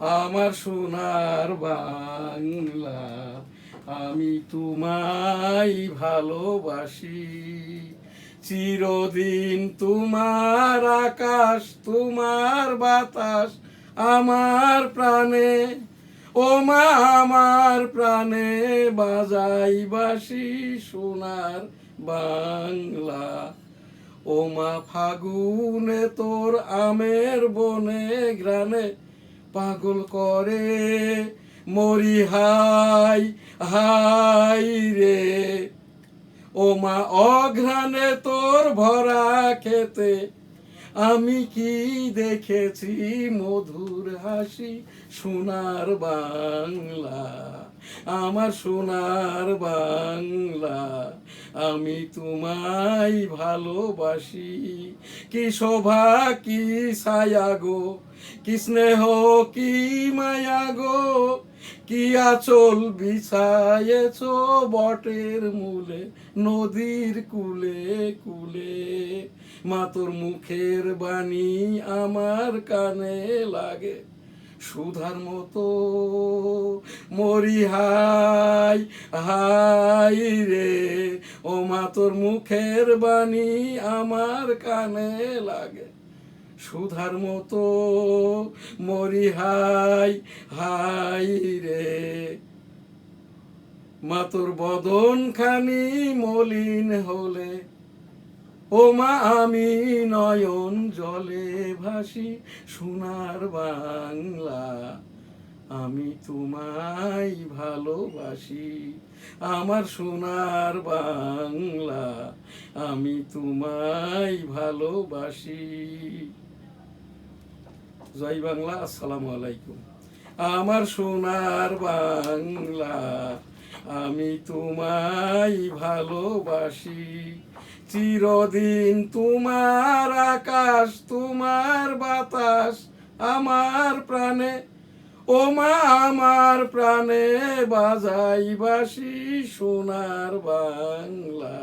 আমার সোনার বাংলা, আমি তোমায় ভালোবাসি। চিরদিন তোমার আকাশ, তোমার বাতাস আমার প্রাণে, ও মা আমার প্রাণে বাজাই বাঁশি সোনার বাংলা। ও মা ফাগুনে তোর আমের বনে গ্রানে পাগল করে মরি হাই হাই রে। ও মা অঘ্রাণে তোর ভরা খেতে আমি কি দেখেছি মধুর হাসি সোনার বাংলা, আমার সোনার বাংলা, আমি তোমায় ভালোবাসি। কি শোভা কি ছায়া গো, কি স্নেহ কি মায়া গো, কি আঁচল বিছায়েছ বটের মূলে নদীর কুলে কুলে। মা তোর মুখের বাণী আমার কানে লাগে সুধার মতো, মরি হাই হাই রে। ও মা তোর মুখের বাণী আমার কানে লাগে সুধার মতো, মরি হাই হাই রে। মা তোর বদন খানি মলিন হলে, ও মা আমি নয়ন জলে ভাসি সোনার বাংলা, আমি তোমায় ভালোবাসি। আমার সোনার বাংলা, আমি তোমায় ভালোবাসি। জয় বাংলা। আসসালামু আলাইকুম। আমার সোনার বাংলা, আমি তোমায় ভালোবাসি। চিরদিন তোমার আকাশ, তোমার বাতাস আমার প্রাণে, ও মা আমার প্রাণে বাজাই বাঁশি সোনার বাংলা,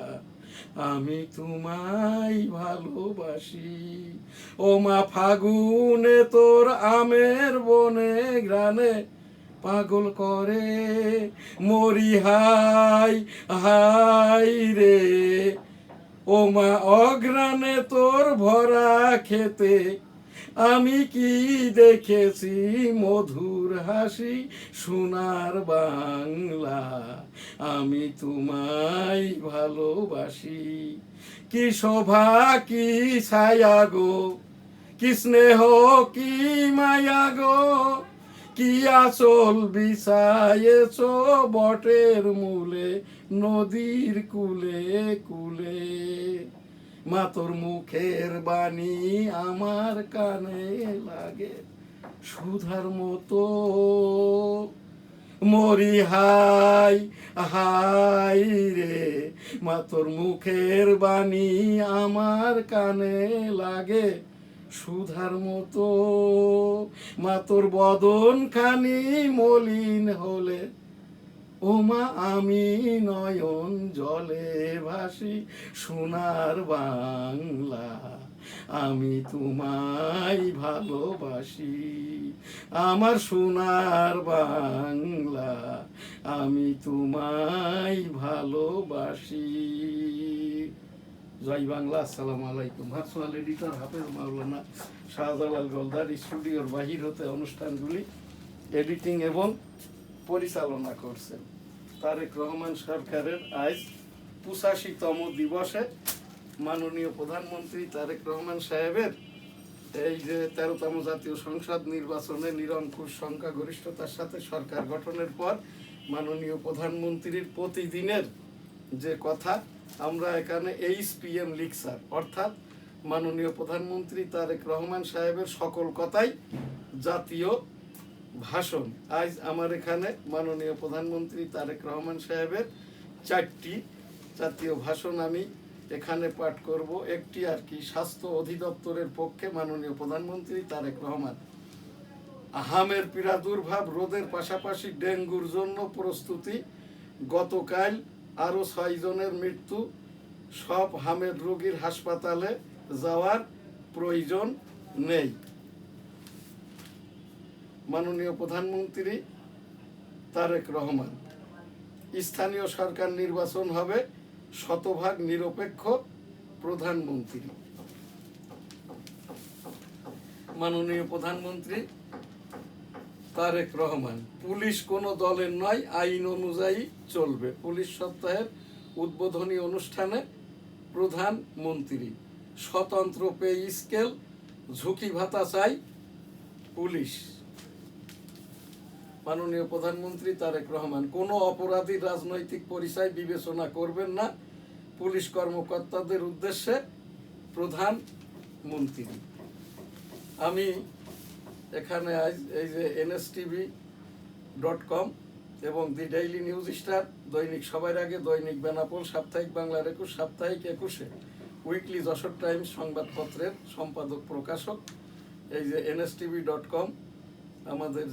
আমি তোমায় ভালোবাসি। ও মা ফাগুনে তোর আমের বনে গ্রানে পাগল করে মরি হাই হাই রে। ও মা অঘ্রাণে তোর ভরা খেতে আমি কি দেখেছি মধুর হাসি সোনার বাংলা, আমি তোমায় ভালোবাসি। কি শোভা কি ছায়া গো, কি স্নেহ কি মায়া গো, কি আঁচল বিছায়েছ বটের মূলে নদীর কুলে কুলে। মা তোর মুখের বাণী আমার কানে লাগে সুধার মতো, মরি হাই হাই রে। মা তোর মুখের বাণী আমার কানে লাগে সুধার মতো, মা তোর বদন খানি মলিন হলে, ও মা আমি নয়ন জলে ভাসি সোনার বাংলা, আমি তোমায় ভালোবাসি। আমার সোনার বাংলা, আমি তোমায় ভালোবাসি। জয় বাংলা। আসসালামু আলাইকুম। ভার্চুয়াল এডিটর হাফেজ মাওলানা শাহজালাল গোলদার স্টুডিওর বাহির হতে অনুষ্ঠানগুলি এডিটিং এবং পরিচালনা করছেন। তারেক রহমান সরকারের আজ ৮৫তম দিবসে মাননীয় প্রধানমন্ত্রী তারেক রহমান সাহেবের এই যে ১৩তম জাতীয় সংসদ নির্বাচনে নিরঙ্কুশ সংখ্যাগরিষ্ঠতার সাথে সরকার গঠনের পর মাননীয় প্রধানমন্ত্রীর প্রতিদিনের যে কথা, আমরা এখানে HPM লিকচার অর্থাৎ মাননীয় প্রধানমন্ত্রী তারেক রহমান সাহেবের সকল কথাই জাতীয় ভাষণ। আজ আমার এখানে মাননীয় প্রধানমন্ত্রী তারেক রহমান সাহেবের 4টি জাতীয় ভাষণ আমি এখানে পাঠ করব। একটি আর কি স্বাস্থ্য অধিদপ্তরের পক্ষে মাননীয় প্রধানমন্ত্রী তারেক রহমান হামের প্রাদুর্ভাব রোধের পাশাপাশি ডেঙ্গুর জন্য প্রস্তুতি, গতকাল আরও 6 জনের মৃত্যু, সব হামের রোগীর হাসপাতালে যাওয়ার প্রয়োজন নেই। মাননীয় প্রধানমন্ত্রী তারেক রহমান। স্থানীয় সরকার নির্বাচন হবে শতভাগ নিরপেক্ষ, প্রধানমন্ত্রী। মাননীয় প্রধানমন্ত্রী তারেক রহমান। পুলিশ কোনো দলের নয়, আইন অনুযায়ী চলবে। পুলিশ সপ্তাহের উদ্বোধনী অনুষ্ঠানে প্রধানমন্ত্রী। স্বতন্ত্র পে স্কেল, ঝুঁকি ভাতা চাই পুলিশ। মাননীয় প্রধানমন্ত্রী তারেক রহমান। কোনো অপরাধীর রাজনৈতিক পরিচয় বিবেচনা করবেন না, পুলিশ কর্মকর্তাদের উদ্দেশ্যে প্রধানমন্ত্রী। আমি এখানে আজ এই যে NSTV.com এবং দি ডেইলি নিউজ স্টার, দৈনিক সবার আগে, দৈনিক বেনাপোল, সাপ্তাহিক বাংলার 21, সাপ্তাহিক 21-এ, উইকলি যশোর টাইমস সংবাদপত্রের সম্পাদক প্রকাশক। এই যে NSTV.com আমাদের